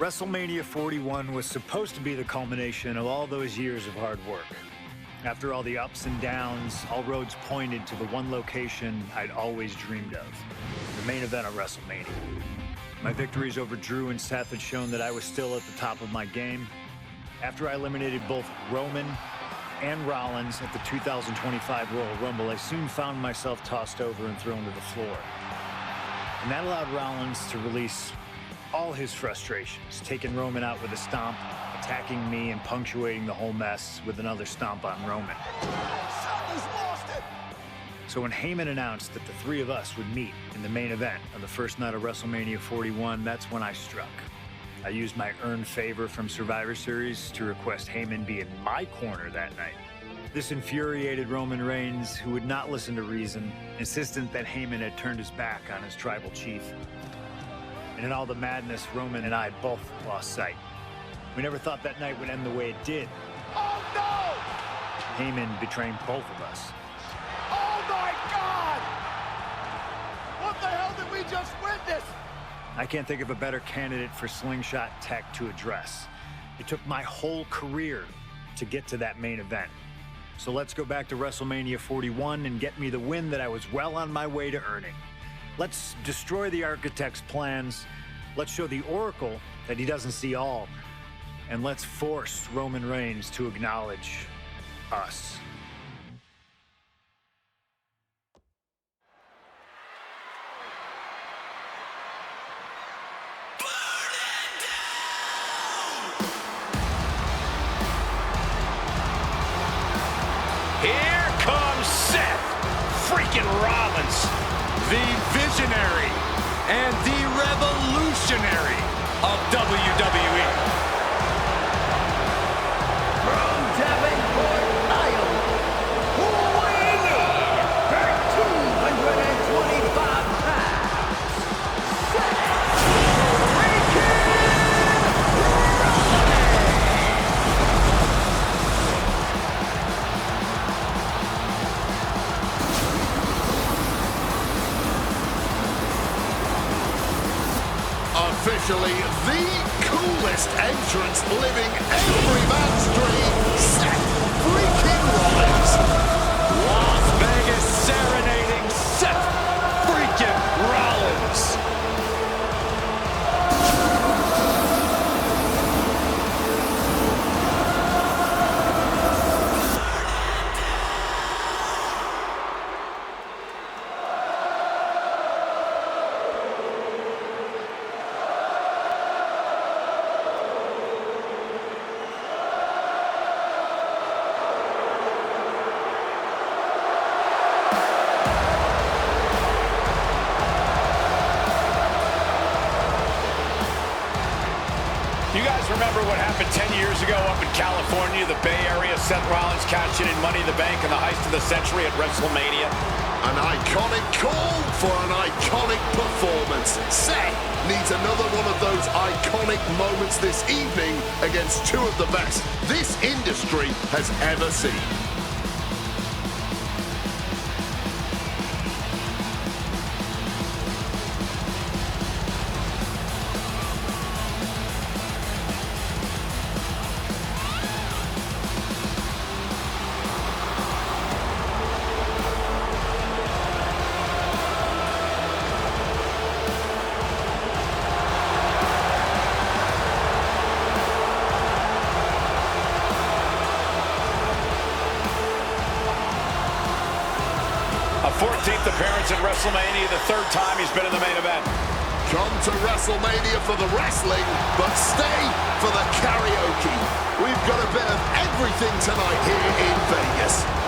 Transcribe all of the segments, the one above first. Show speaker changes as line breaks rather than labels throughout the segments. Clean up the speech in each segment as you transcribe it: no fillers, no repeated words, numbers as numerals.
WrestleMania 41 was supposed to be the culmination of all those years of hard work. After all the ups and downs, all roads pointed to the one location I'd always dreamed of, the main event of WrestleMania. My victories over Drew and Seth had shown that I was still at the top of my game. After I eliminated both Roman and Rollins at the 2025 Royal Rumble, I soon found myself tossed over and thrown to the floor. And that allowed Rollins to release all his frustrations, taking Roman out with a stomp, attacking me, and punctuating the whole mess with another stomp on Roman.
Something's lost it!
So when Heyman announced that the three of us would meet in the main event on the first night of WrestleMania 41, that's when I struck. I used my earned favor from Survivor Series to request Heyman be in my corner that night. This infuriated Roman Reigns, who would not listen to reason, insistent that Heyman had turned his back on his tribal chief. And in all the madness, Roman and I both lost sight. We never thought that night would end the way it did.
Oh, no!
Heyman betraying both of us.
Oh, my God! What the hell did we just witness?
I can't think of a better candidate for slingshot tech to address. It took my whole career to get to that main event. So let's go back to WrestleMania 41 and get me the win that I was well on my way to earning. Let's destroy the architect's plans. Let's show the Oracle that he doesn't see all. And let's force Roman Reigns to acknowledge us.
Here comes Seth freaking Rollins, the visionary and the revolutionary of WWE.
From Davenport, Iowa, weighing in at 225 pounds, Seth freaking Rollins!
Officially the coolest entrance living every man's dream, Seth freaking Rollins.
Las Vegas serenading Seth freaking Rollins. You guys remember what happened 10 years ago up in California, the Bay Area? Seth Rollins cashing in Money in the Bank and the heist of the century at WrestleMania.
An iconic call for an iconic performance. Seth needs another one of those iconic moments this evening against two of the best this industry has ever seen.
A 14th appearance at WrestleMania, the third time he's been in the main event.
Come to WrestleMania for the wrestling, but stay for the karaoke. We've got a bit of everything tonight here in Vegas.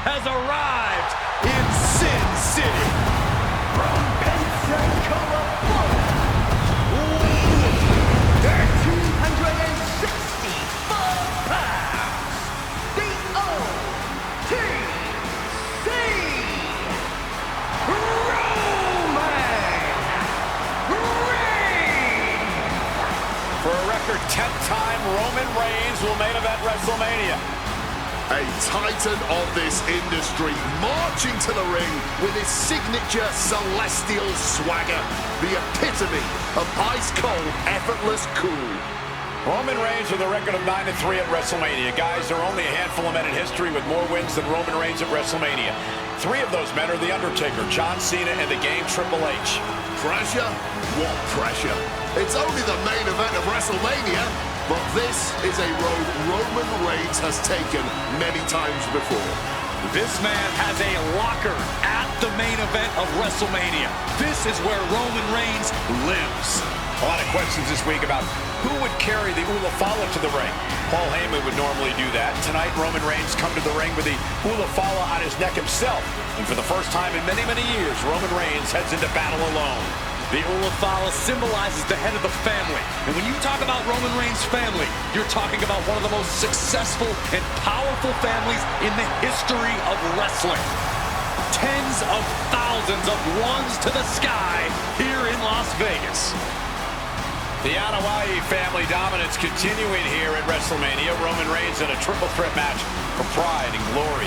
has arrived in Sin City.
From Pensacola, Florida, weighing 1,364 pounds, the OTC,
For a record 10th time, Roman Reigns will main event WrestleMania.
A titan of this industry, marching to the ring with his signature celestial swagger, the epitome of ice-cold, effortless cool.
Roman Reigns with a record of 9-3 at WrestleMania. Guys, there are only a handful of men in history with more wins than Roman Reigns at WrestleMania. 3 of those men are The Undertaker, John Cena, and the Game Triple H.
Pressure? What pressure? It's only the main event of WrestleMania, but this is a road Roman Reigns has taken many times before.
This man has a locker at the main event of WrestleMania. This is where Roman Reigns lives.
A lot of questions this week about who would carry the Ula Fala to the ring. Paul Heyman would normally do that. Tonight, Roman Reigns come to the ring with the Ula Fala on his neck himself. And for the first time in many, many years, Roman Reigns heads into battle alone.
The Ula Fala symbolizes the head of the family. And when you talk about Roman Reigns' family, you're talking about one of the most successful and powerful families in the history of wrestling. Tens of thousands of ones to the sky here in Las Vegas.
The Anoa'i family dominance continuing here at WrestleMania. Roman Reigns in a triple threat match for pride and glory.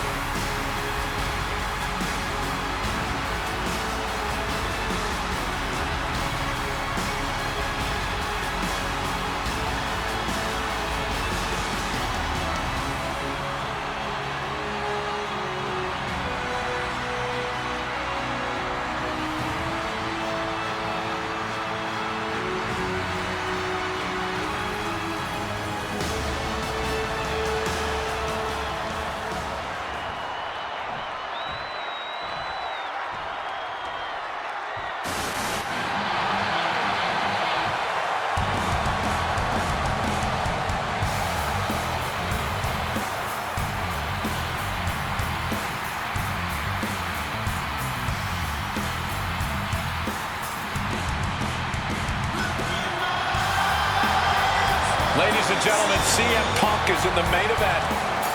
Ladies and gentlemen, CM Punk is in the main event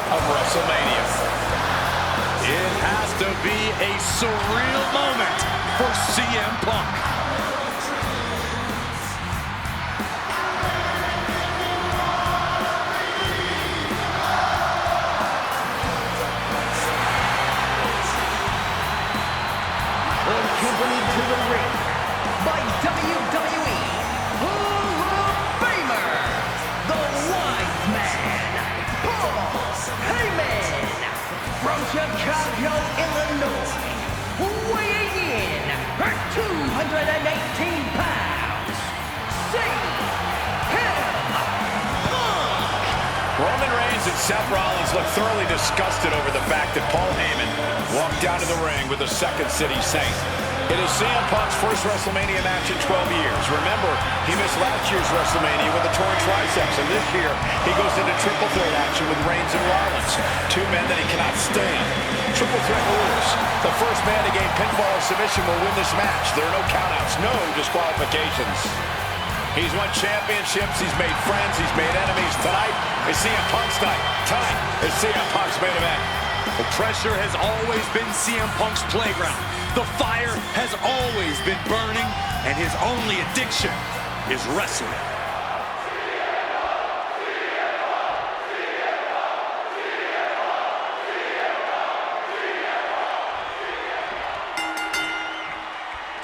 of WrestleMania.
It has to be a surreal moment for CM Punk.
accompanied to the ring by WWE Hall of Famer, the Wise Man, Paul Heyman, from Chicago, Illinois, weighing in at 218 pounds,
Roman Reigns and Seth Rollins look thoroughly disgusted over the fact that Paul Heyman walked down to the ring with the Second City Saint. It is CM Punk's first WrestleMania match in 12 years. Remember, he missed last year's WrestleMania with a torn triceps, and this year he goes into triple threat action with Reigns and Rollins, two men that he cannot stand. Triple threat rules. The first man to gain pinfall or submission will win this match. There are no countouts, no disqualifications. He's won championships, he's made friends, he's made enemies. Tonight is CM Punk's night. Tonight is CM Punk's main event.
The pressure has always been CM Punk's playground. The fire has always been burning, and his only addiction is wrestling.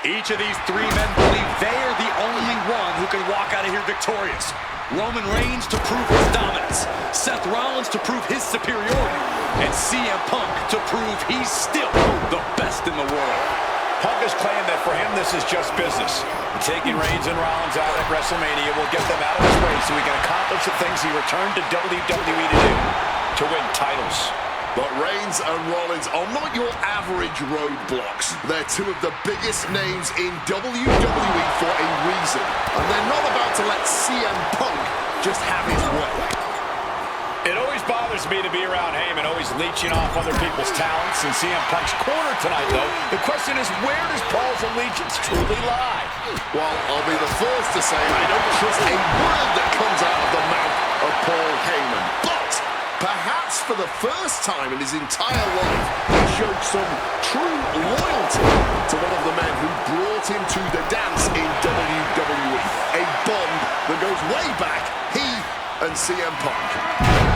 Each of these three men believe they are the only one who can walk out of here victorious. Roman Reigns to prove his dominance, Seth Rollins to prove his superiority, and CM Punk to prove he's still the best in the world.
Punk has claimed that for him this is just business. Taking Reigns and Rollins out at WrestleMania will get them out of his way so he can accomplish the things he returned to WWE to do, to win titles.
But Reigns and Rollins are not your average roadblocks. They're two of the biggest names in WWE for a reason. And they're not about to let CM Punk just have his way.
It always bothers me to be around Heyman, always leeching off other people's talents. In CM Punk's corner tonight, though, the question is, where does Paul's allegiance truly lie?
Well, I'll be the first to say I don't trust a word that comes out of the mouth of Paul Heyman. But perhaps for the first time in his entire life, he showed some true loyalty to one of the men who brought him to the dance in WWE. A bond that goes way back, he and CM Punk.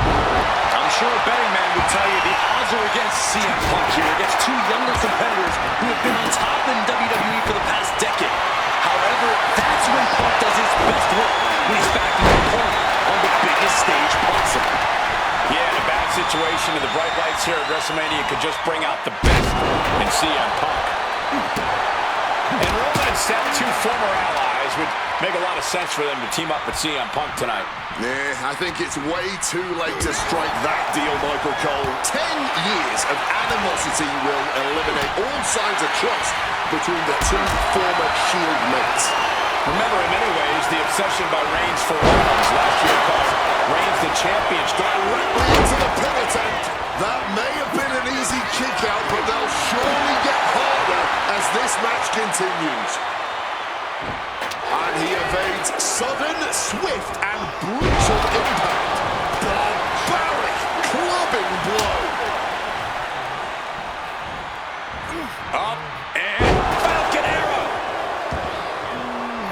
I'm sure a betting man would tell you the odds are against CM Punk here, against two younger competitors who have been on top in WWE for the past decade. However, that's when Punk does his best work, when he's backing the opponent on the biggest stage possible.
Yeah, in a bad situation, and the bright lights here at Wrestlemania could just bring out the best in CM Punk. And Rollins and Seth, two former allies, would make a lot of sense for them to team up with CM Punk tonight.
Yeah, I think it's way too late to strike that deal, Michael Cole. 10 years of animosity will eliminate all signs of trust between the two former Shield mates.
Remember, in many ways, the obsession by Reigns for Rollins last year caused Reigns the championship
Directly into the pin attempt. That may have been an easy kick out, but they'll surely get harder as this match continues. And he evades sudden, swift, and brutal impact. Barbaric clubbing blow.
Up and Falcon Arrow.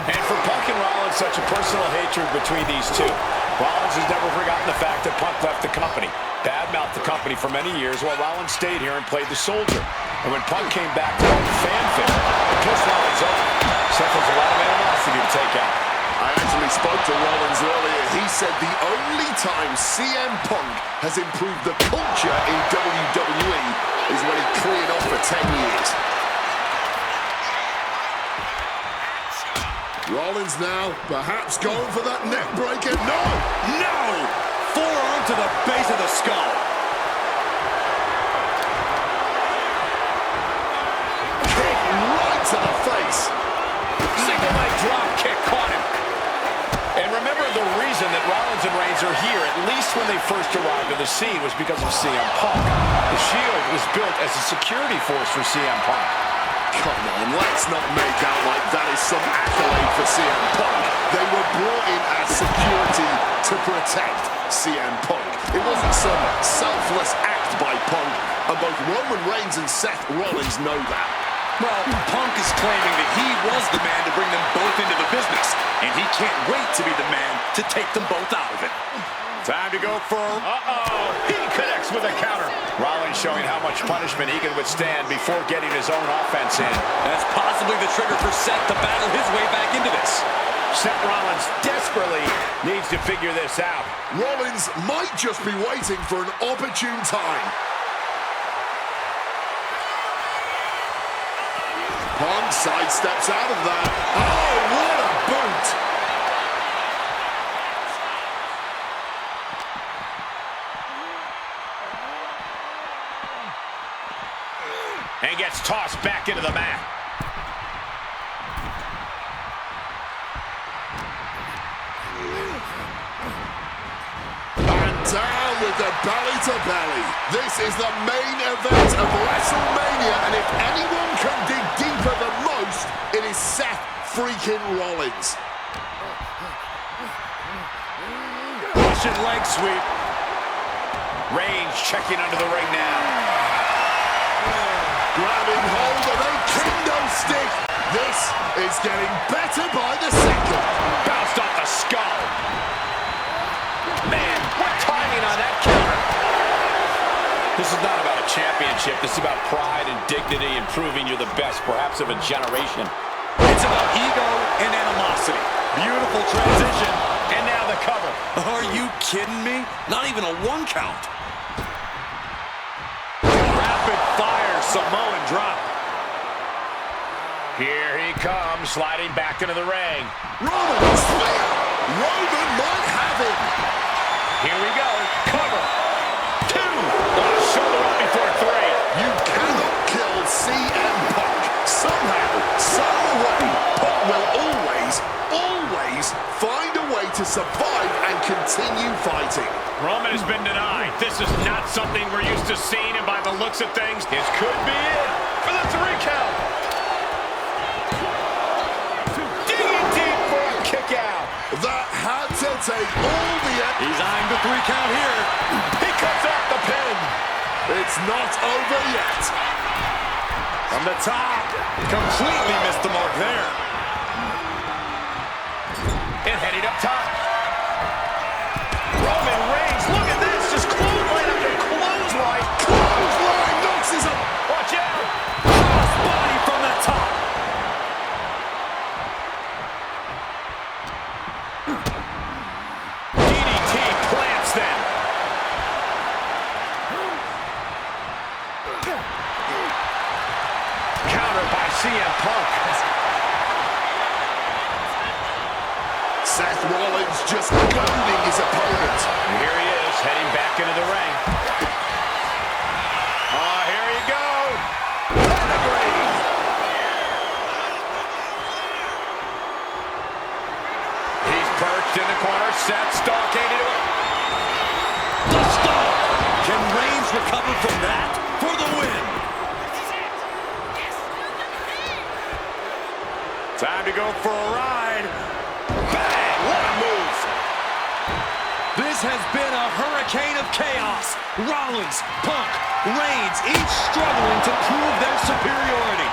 And for Punk and Rollins, such a personal hatred between these two. Rollins has never forgotten the fact that Punk left the company, badmouthed the company for many years, while Rollins stayed here and played the soldier. And when Punk came back to all the fanfare, it pissed Rollins off. Seth has a lot of animosity to take out.
I actually spoke to Rollins earlier. He said the only time CM Punk has improved the culture in WWE is when he cleared off for 10 years. Rollins now, perhaps going for that neck breaker. No!
No! Forearm to the base of the skull.
Kick right to the face.
Single leg drop kick caught him. And remember, the reason that Rollins and Reigns are here, at least when they first arrived on the scene, was because of CM Punk. The Shield was built as a security force for CM Punk.
Come on, let's not make out like that is some accolade for CM Punk. They were brought in as security to protect CM Punk. It wasn't some selfless act by Punk, and both Roman Reigns and Seth Rollins know that.
Well, Punk is claiming that he was the man to bring them both into the business, and he can't wait to be the man to take them both out of it.
Time to go for... He connects with a counter. Rollins showing how much punishment he can withstand before getting his own offense in.
That's possibly the trigger for Seth to battle his way back into this.
Seth Rollins desperately needs to figure this out.
Rollins might just be waiting for an opportune time. Punk sidesteps out of that. Oh, what a boot!
And gets tossed back into the mat.
And down with the belly to belly. This is the main event of WrestleMania, and if anyone can dig deeper than most, it is Seth freaking Rollins.
Russian leg sweep.
Reigns checking under the ring now.
Grabbing hold of a kendo stick. This is getting better by the second.
Bounced off the skull. Man, what timing on that counter. This is not about a championship. This is about pride and dignity and proving you're the best, perhaps of a generation.
It's about ego and animosity. Beautiful transition.
And now the cover.
Are you kidding me? Not even a 1 count.
Rapid fire Samoan drop. Here he comes, sliding back into the ring.
Roman spear. Roman might have him.
Here we go. Cover. 2. Shoulder up before 3.
You cannot kill CM Punk. Somehow, some way, Punk will always find a way to survive and continue fighting.
Roman has been denied. This is not something we're used to seeing, and by the looks of things, this could be it for the 3 count. Digging deep for a kick out.
That had to take all the...
He's eyeing the 3 count here.
He cuts off the pin.
It's not over yet.
From the top. Completely missed the mark there.
And heading up top. Roman Reigns, look at this. Just clothesline after clothesline.
Clothesline knocks his up.
Watch out.
Cross body from the top.
DDT plants them. Counter by CM Punk.
Seth Rollins just goading his opponent.
And here he is, heading back into the ring. Oh, here you go. Pedigree. He's perched in the corner. Seth stalking into it.
The stomp. Can Reigns recover from that for the win?
Time to go for a ride. Bang! What a move.
This has been a hurricane of chaos. Rollins, Punk, Reigns, each struggling to prove their superiority.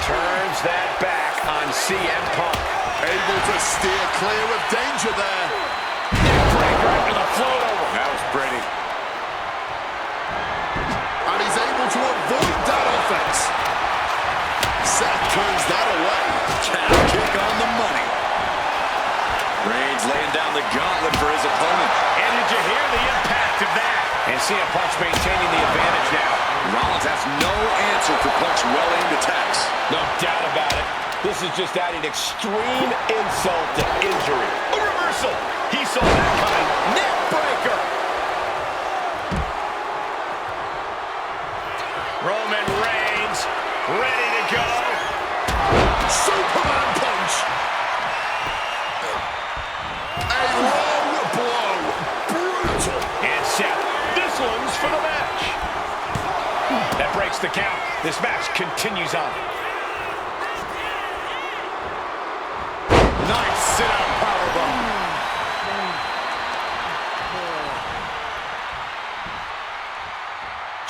Turns that back on CM Punk.
Able to steer clear of danger there.
Neckbreaker after the float over. That was pretty.
And he's able to avoid that offense. Seth turns that away.
Calf kick on the money. Reigns laying down the gauntlet for his opponent.
And did you hear the impact of that? And CM Punk's maintaining the advantage now.
Rollins has no answer for Punk's well-aimed attacks.
No doubt about it. This is just adding extreme insult to injury. A reversal. He saw that coming. Neck breaker. Roman Reigns ready to go.
Superman punch. A low blow. Brutal.
And Seth, this one's for the match. That breaks the count. This match continues on.
Nice sit-out powerbomb.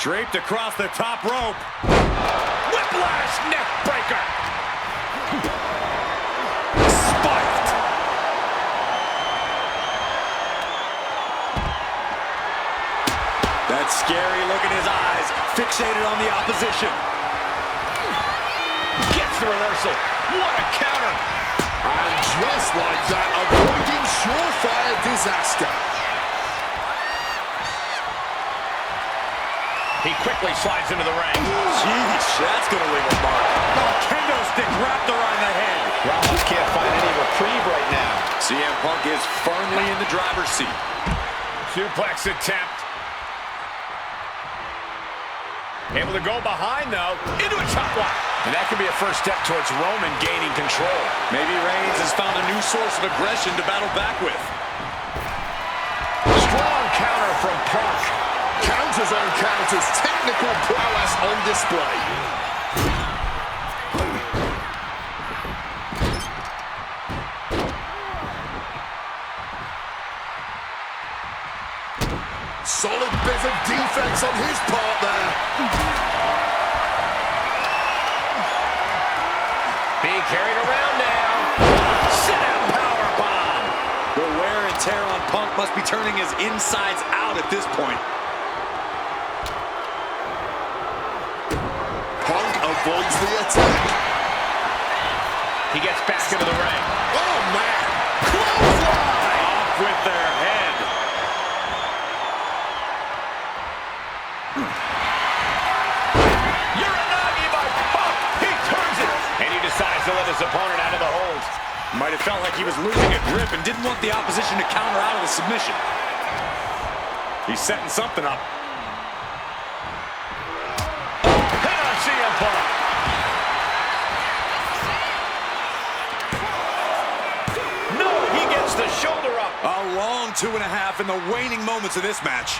Draped across the top rope.
Whiplash neck breaker.
Spiked. That scary look in his eyes, fixated on the opposition.
Gets the reversal. What a counter.
And just like that, avoiding surefire disaster.
He quickly slides into the ring.
Jeez, that's going to leave a mark. Oh, kendo stick wrapped around the head.
Rollins can't find any reprieve right now.
CM Punk is firmly in the driver's seat.
Suplex attempt. Able to go behind, though, into a chop block. And that could be a first step towards Roman gaining control.
Maybe Reigns has found a new source of aggression to battle back with.
Strong counter from Punk.
Counters on counters, technical prowess on display. Solid bit of defense on his part there.
Being carried around now. Sit-out powerbomb.
The wear and tear on Punk must be turning his insides out at this point.
Punk avoids the attack.
He gets back into the ring.
Oh, man. Clothesline.
Off with their head.
Uranagi by Punk. He turns it. And he decides to let his opponent out of the hold.
Might have felt like he was losing a grip and didn't want the opposition to counter out of the submission. He's setting something up.
Hit on CM Punk. No, he gets the shoulder up.
A 2.5 in the waning moments of this match.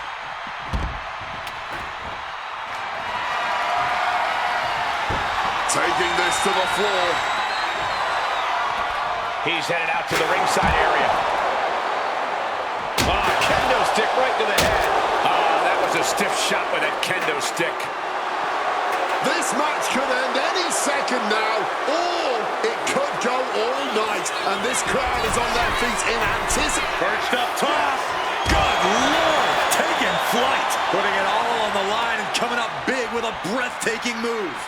Taking this to the floor.
He's headed out to the ringside area. Oh, kendo stick right to the head. Oh, that was a stiff shot with that kendo stick.
This match could end any second now, or it could go all night. And this crowd is on their feet in anticipation.
Perched up top. Good Lord, taking flight. Putting it all on the line and coming up big with a breathtaking move.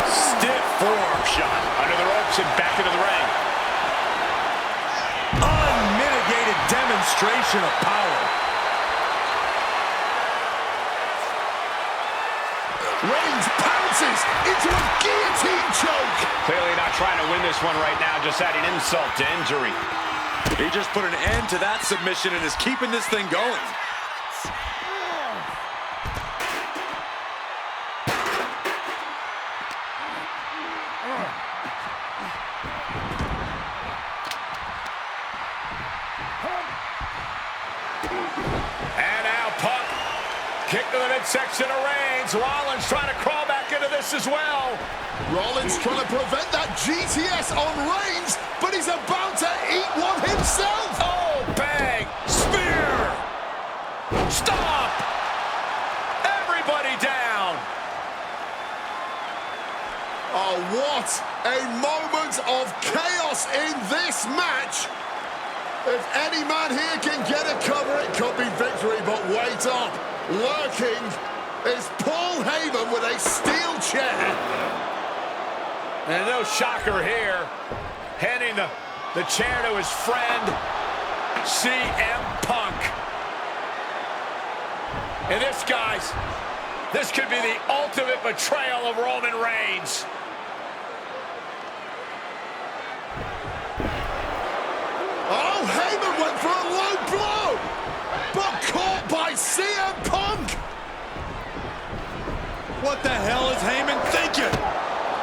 Stiff forearm shot under the ropes and back into the ring.
Unmitigated demonstration of power.
Reigns pounces into a guillotine choke.
Clearly not trying to win this one right now, just adding insult to injury.
He just put an end to that submission and is keeping this thing going.
And now Punk, kick to the midsection of Reigns. Rollins trying to crawl back into this as well.
Rollins trying to prevent that GTS on Reigns, but he's about to eat one himself.
Oh, bang! Spear! Stop! Everybody down!
Oh, what a moment of chaos in this match. If any man here can get a cover, it could be victory, but wait up. Lurking is Paul Heyman with a steel chair.
And no shocker here. Handing the chair to his friend, CM Punk. And this, guys, this could be the ultimate betrayal of Roman Reigns.
Oh, Heyman went for a low blow, but caught by CM Punk.
What the hell is Heyman thinking?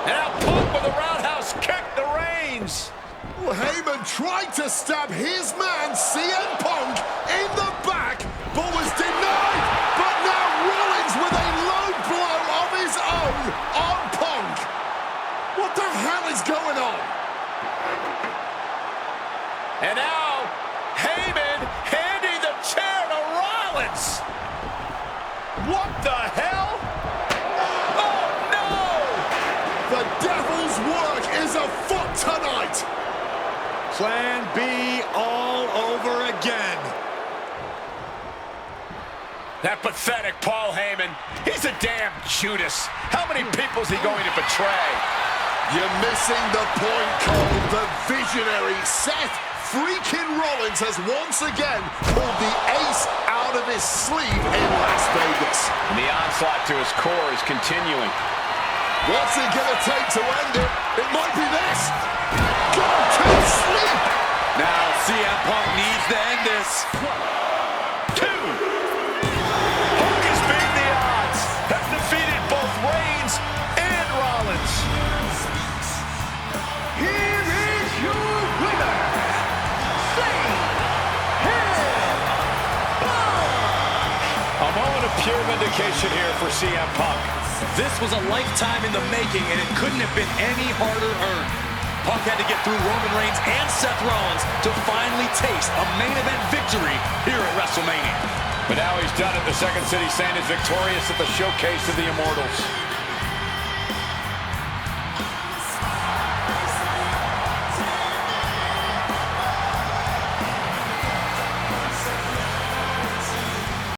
And now Punk with a roundhouse kick to Reigns.
Well, Heyman tried to stab his man, CM Punk, in the back, but was denied. But now Rollins with a low blow of his own on Punk. What the hell is going on?
And now Heyman handing the chair to Rollins. What the hell? Oh, no!
The devil's work is afoot tonight.
Plan B all over again.
That pathetic Paul Heyman. He's a damn Judas. How many people is he going to betray?
You're missing the point, Cole. The visionary Seth freaking Rollins has once again pulled the ace out of his sleeve in Las Vegas.
And the onslaught to his core is continuing.
What's it gonna take to end it? It might be this. Go to sleep.
Now CM Punk needs to end this.
2. Punk has beaten the odds. Has defeated both Reigns and Rollins.
Here is your winner,
A moment of pure vindication here for CM Punk.
This was a lifetime in the making, and it couldn't have been any harder earned. Punk had to get through Roman Reigns and Seth Rollins to finally taste a main event victory here at WrestleMania.
But now he's done it. The Second City Saint is victorious at the Showcase of the Immortals.